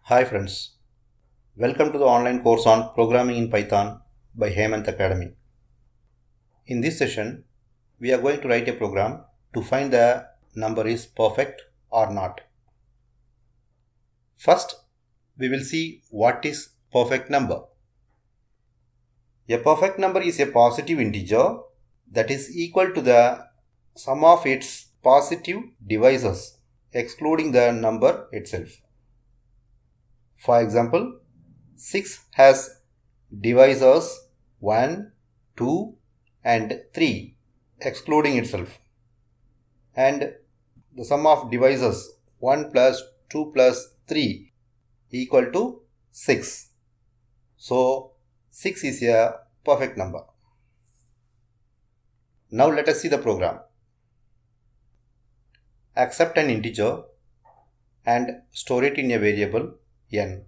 Hi friends, welcome to the online course on Programming in Python by Hemant Academy. In this session, we are going to write a program to find the number is perfect or not. First, we will see what is perfect number. A perfect number is a positive integer that is equal to the sum of its positive divisors, excluding the number itself. For example, 6 has divisors 1, 2 and 3 excluding itself, and the sum of divisors 1 plus 2 plus 3 equal to 6. So 6 is a perfect number. Now let us see the program. Accept an integer and store it in a variable n.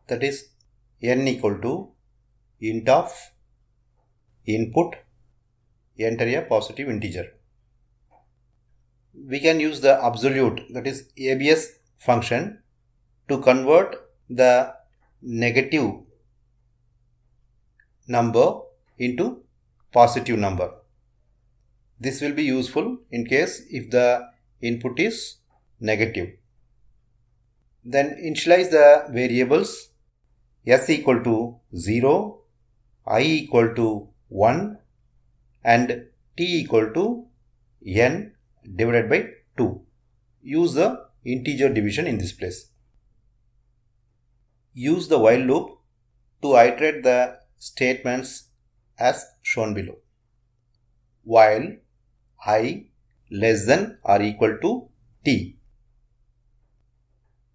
That is n equal to int of input, enter a positive integer. We can use the absolute, that is ABS function, to convert the negative number into positive number. This will be useful in case if the input is negative. Then initialize the variables s equal to 0, I equal to 1 and t equal to n divided by 2. Use the integer division in this place. Use the while loop to iterate the statements as shown below. While I less than or equal to t.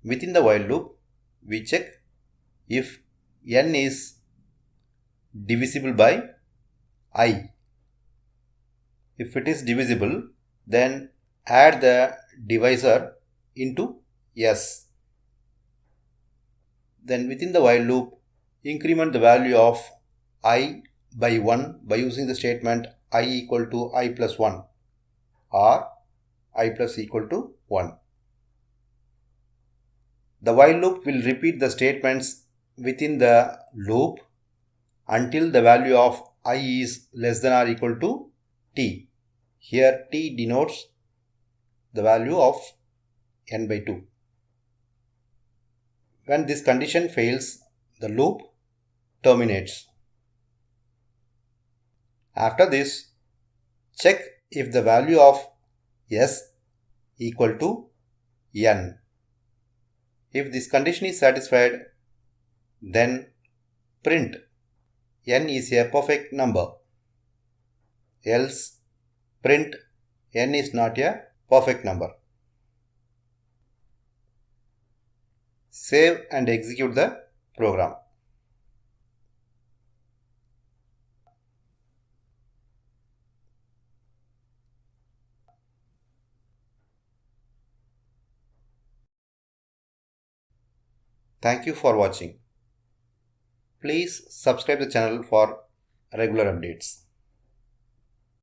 Within the while loop, we check if n is divisible by I. If it is divisible, then add the divisor into s. Then within the while loop, increment the value of I by 1 by using the statement I equal to I plus 1 or I plus equal to 1. The while loop will repeat the statements within the loop until the value of I is less than or equal to t. Here t denotes the value of n by 2. When this condition fails, the loop terminates. After this, check if the value of s equal to n. If this condition is satisfied, then print n is a perfect number. Else print n is not a perfect number. Save and execute the program. Thank you for watching. Please subscribe the channel for regular updates.